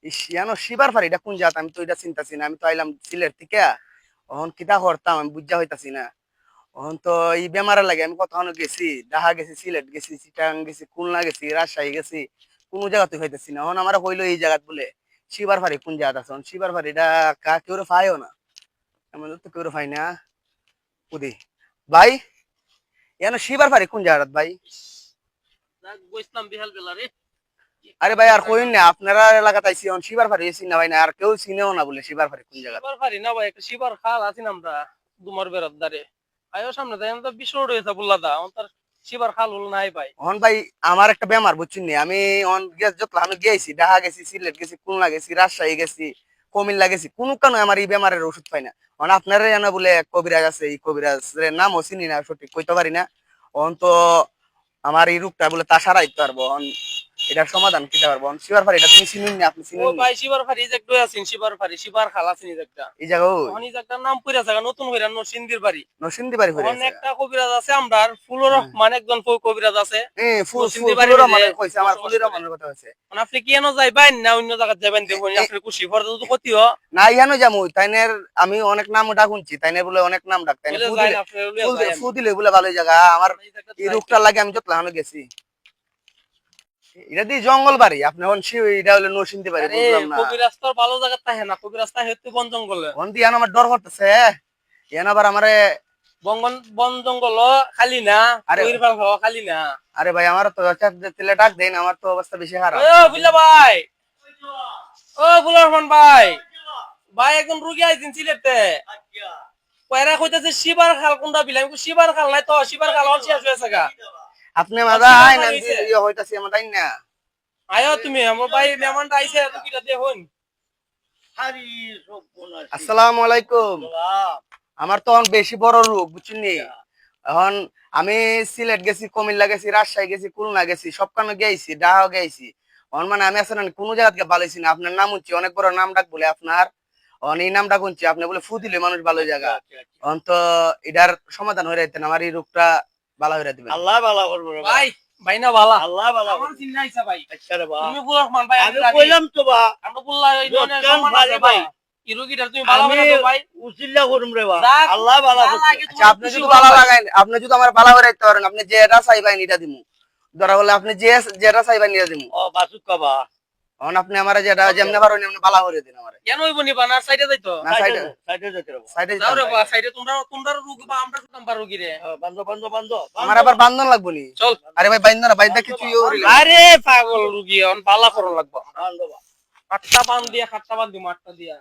ইয়ানো শিবার fur এটা কোন জাত আমি তো এটা চিন্তাছি না। আমি তো আইলাম সিলেট থেকে। অহন কিতা করতাম আমি বুঝা হইতাছি না। অহন তো এই বেমারে লাগে আমি কতক্ষণ গেছি, ঢাকা গেছি, সিলেট গেছি, চিটাং গেছি, খুলনা গেছি, রাজশাহী গেছি, কোনো জায়গাতে হইতাছি না। অহন আমার হইলো এই জায়গাত বলে শিবার ফারি কোন জাত আছে। শিবার ফারি এটা কেউ পাইও না, এমন তো কেউ পাই না। বুঝি ভাই ইয়ানো শিবার ফারি কোন জায়গাত ভাই? আরে ভাই আর কইন না, আপনারা এলাকাতে আইছি অন শিবার ফারি এসি না ভাই, না আর কেউ চিনেও না বলে শিবার ফারি কোন জায়গা। শিবার ফারি না ভাই, একটা শিবার খাল আছি আমরা দুমার বেড়ার ধারে। আয়ো সামনে যাই তো বিশ্ব রোড হয়েছে বললা দা তার শিবার খাল হল নাই ভাই। অন ভাই আমার একটা বেমার বুঝছেন নি, আমি অন গেছ যত আমি গেছি, ঢাকা গেছি, সিলেট গেছি, খুলনা গেছি, রাজশাহী গেছি, কুমিল্লা গেছি, কোনো কারণে আমার এই বেমারের ওষুধ পাই না। অন আপনারা জানা বলে এক কবিরাজ আছে, এই কবিরাজের নামও চিনি না, সঠিক কইতে পারি না। অন তো আমার এই রোগটা বলে তা সারাইতে পারবো, অন এটার সমাধান কিতে পারবো। অন শিবার ফারি এটা তুমি চিনুন না, আপনি ও চিনুন নি ভাই শিবার ফারি যে একটু আছেন, শিবার ফারি শিবার খাল আছেন এই একটা। এই জায়গা? ওখানে যে একটা নাম পড়ে আছে নতুন হইরা নরসিংদীর বাড়ি। নরসিংদী বাড়ি হয়ে ওখানে গেছে। একটা কবিরাজ আছে আমরার ফুলুর রহমান, একজন কবিরাজ আছে নরসিংদীর বাড়ি। ফুলের রহমানের কইছে, আমার ফুলের রহমানের কথা হইছে। আপনি কি এনো যাইবেন না অন্য জায়গা যাবেন দেখুন আপনি খুশি ফর তো ক্ষতি হ না ইয়ানো যামু তাইনের, আমি অনেক নাম ডাকুনছি তাইনের বলে অনেক নাম ডাক, তাইনে বলে যাই আপনি লইয়া যাই ফু দিলে বলে ভালো জায়গা। আমার এই রোগটা লাগে আমি যত লাগানো গেছি। এটা দি জঙ্গল বাড়ি, আপনি হন এটা হলো নরসিংদী বাড়ি, বুঝলাম না। কবি রাস্তার ভালো জায়গা থাকে না, কবি রাস্তা হেতু বন জঙ্গলে হন দি আমার ডর করতেছে, ইয়ান আবার আমারে বন জঙ্গল খালি না, কবির ফাল খাওয়া খালি না। আরে ভাই আমার তো তেলে ডাক দেন, আমার তো অবস্থা বেশি খারাপ। ও বুঝলা ভাই, ও বুলার রহমান ভাই, ভাই একজন রুগী আইছেন সিলেটে। কয়রা কইতাছে শিবার খাল কোনটা বিলাম, শিবার খাল নাই তো, শিবার খাল হল শেষ হয়েছে গা। আপনি মাদা আইন আমি ইয়ে হইতাছি আমার তাই না। আয়ো তুমি আমার ভাই মেহমানটা আইছে, রুগীটা দেখুন। আসসালামু আলাইকুম। আমার তো বেশি বড় রোগ বুঝছেন নি। এখন আমি সিলেট গেছি, কুমিল্লা গেছি, রাজশাহী গেছি, খুলনা গেছি, সবখানে গেছি, ঢাকা গেছি। এখন মানে আমি আসলে কোনো জায়গাতে ভালোইছি না। আপনার নাম হচ্ছে অনেক বড় নাম ডাক বলে আপনার, এই নামটা শুনছি আপনি বলে ফু দিলে মানুষ ভালো জায়গা। এখন তো এটার সমাধান হয়ে যাইতেন, আমার এই রোগটা ভালো হয়ে দিবেন। আল্লাহ ভালো করবে ভাই, ভাই না ভালো, আল্লাহ ভালো আমার চিন্তা আইছা ভাই। আচ্ছা রে ভাই, তুমি বুল রহমান ভাই, আমি কইলাম তো ভাই, আমরা বললা এই জন্য সম্মান আছে ভাই। কি রোগীটা তুমি ভালো করে দাও ভাই, উচিল্লা করুম রে ভাই, আল্লাহ ভালো করবে। আচ্ছা আপনি যদি ভালো লাগাইন, আপনি যদি আমার ভালো করে দিতে পারেন, আপনি যেটা চাইবেন এটা দিমু। ধরা হলে আপনি যেটা চাইবেন এটা দিমু। ও বাসুক কবা, এখন আপনি আমারে যেটা যেমনে পারেন এমনি ভালো করে দিন আমারে। কেন হইব নি বানার সাইডে যাইতো, না সাইডে যাইতে রে সাইডে যাও রে বাবা, সাইডে তোমরা রোগী বা আমরা শুনতাম পার রোগী রে। বান্ধব আমার আবার বান্ধন লাগবো নি। চল আরে ভাই বাইন্ধ না, বাইন্ধা কিছু ইয়ে করিলে। আরে পাগল রোগী অন পালা করো লাগবো। বান্ধব আটটা বান দিয়া, খাটটা বান দিমু, আটটা দিয়া।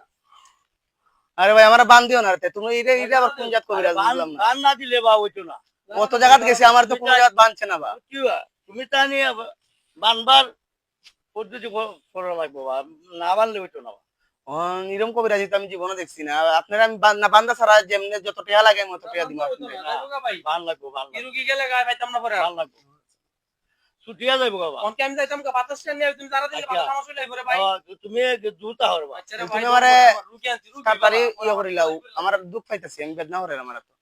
আরে ভাই আমার বান দিও না রে, তুমি এটা এটা আবার কোন জাত কবিরাজ বুঝলাম না। বান না দিলে বা হইতো না। কত জায়গাত গেছি, আমার তো কোন জায়গাত বানছে না বা। কি তুমি তা নিয়ে বানবার পদ্ধতি করা লাগবো বা, না বানলে হইতো না। এরকম কবিরাজি তো আমি জীবনে দেখছি না। আপনারা আমি না বান্দা ছাড়া যেমনে যত টাকা লাগে মত টাকা দিব আপনাদের। বান লাগবো, বান লাগবো। রুগী গেলে গায় পাইতাম না পরে, বান লাগবো। ছুটিয়া যাইবো বাবা। অনকে আমি যাইতাম কা বাতাসটা নিয়ে, তুমি তারা দিলে বাতাস সমস্যা হইলো রে ভাই। তুমি জুতা হরবা। আচ্ছা রে ভাই, তুমি আমারে রুগী আনছি, রুগী তাড়াতাড়ি ইয়ে করিলাও, আমার দুঃখ পাইতাছি, আমি বেদনা করে আমার তো।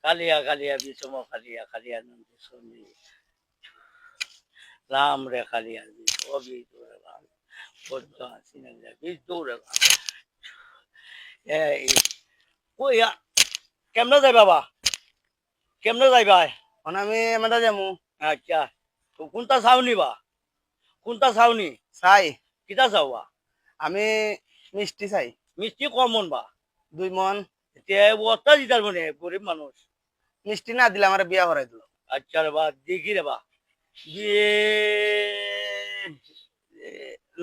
কালিয়া কালিয়া বিচম কালিয়া কালিয়া নন্দ সন্ধি রাম রে কালিয়া বিচ অবি তোরে রাম পদ্ম হাসিনা বিচ তোরে রাম। এই কই কেমনে যাই বাবা, কেমনে যাই ভাই? মানে আমি এমন যামু। আচ্ছা কোনটা চাওনি বা, কোনটা চাওনি চাই কিটা চাওয়া? আমি মিষ্টি চাই। মিষ্টি কমন বা 2 মন। এতিয়া অবস্থা দিতার মানে গরিব মানুষ, মিষ্টি না দিলে আমার বিয়া করাই দিল। আচ্ছা রে বা দেখি রে বা বিয়ে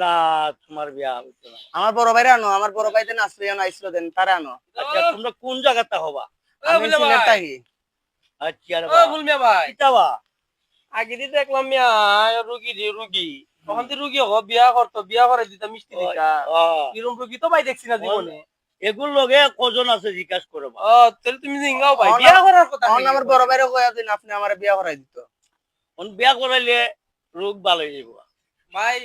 না, তোমার বিয়া হইতো না। আমার বড় ভাইরা আনো, আমার বড় ভাইতে নাচবে আইছিল দেন তারা আনো। আচ্ছা তোমরা কোন জায়গাতে হবা? আমি সিলেট থাকি। আচ্ছা রে বা বল মিয়া ভাই, কিটা বা আগে দি দেখলাম মিয়া রুগী তখন তো রুগী হব বিয়া করতো, বিয়া করে দিতা মিষ্টি দিতা, এরকম রুগী তো ভাই দেখছি না জীবনে। এগুলো লগে কজন আছে জিজ্ঞাস করো। তাহলে তুমি জিঙ্গাও ভাই বিয়া করার কথা। আমার বড় ভাইরা কইয়া দিন আপনি আমার বিয়া করাই দিত। বিয়া করাইলে রোগ ভালো হয়ে যাব ভাই।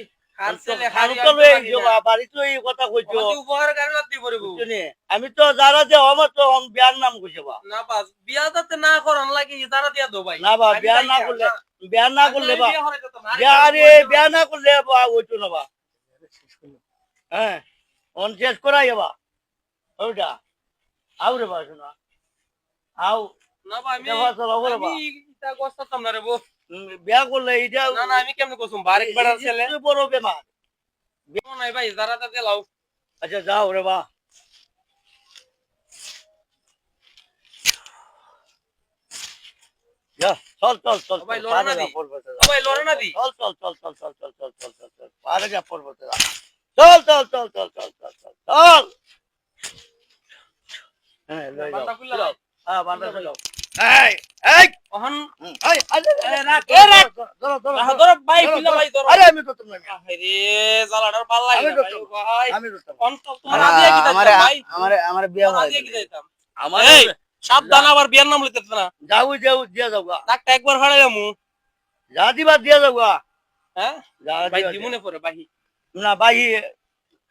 আমি তো যারা যে আমার তো বিয়ার নাম কইছে বা না, বাস বিয়া যাতে না করান লাগে যারা দিয়া দো ভাই। না বা বিয়া না করলে, বিয়া না করলে বা বিয়া, আরে বিয়া না করলে বা হইতো না বা। হ্যাঁ অন শেষ করাই যাবা ওটা আউ রে বাসু না আউ না ভাই আমি এটা ফসল হবে রে বা। আমি এটা করতাম না রে বউ বিয়া করলে এটা না না আমি কেমনে কসুম বারেক বেড়ার ছেলে বড় বেমার নাই ভাই যারা তা দিলাও আচ্ছা যাও রে বা যা চল চল চল ভাই চল, লড়ে না পারে দি যা, পর্বতে যা। ভাই লড়ে না দি চল চল চল চল চল চল চল চল চল চল পারে যা পর্বতে যা চল চল চল চল চল চল চল চল হ্যাঁ লই যাও বান্দা খুললা ভাই হ্যাঁ বান্দা চলো এই এই ওহন এই আরে রাখ, রাখ ধরো ধরো রাখ ধর ভাই খুললা ভাই ধর আরে আমি তো তুমি আরে জালাটার ভাল লাগে আমি না ধরতাম। ভাই ভাই আমি ধরতাম। কোন তো তোমার আদিয়া কি আমারে দিতাম ভাই আমারে আমারে বিয়া তোমার হয় আদিয়া কি দিতাম আমার এই সাবধান আবার বিয়ার নাম লইতে না যাও যাও দিয়া যাও গা ডাকটা একবার ফাড়াইলামু যা দিবা দিয়া যাও গা হ্যাঁ যা ভাই দিবা দিমুনে পরে ভাই না ভাই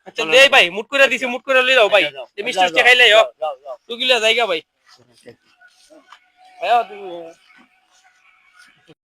আচ্ছা দেই ভাই মুট করে দিছি মুট করে লই যাও ভাই এই মিষ্টি মিষ্টি খাইলে যাও যাও যাও তুই গিলা জায়গা ভাই ভাই তুমি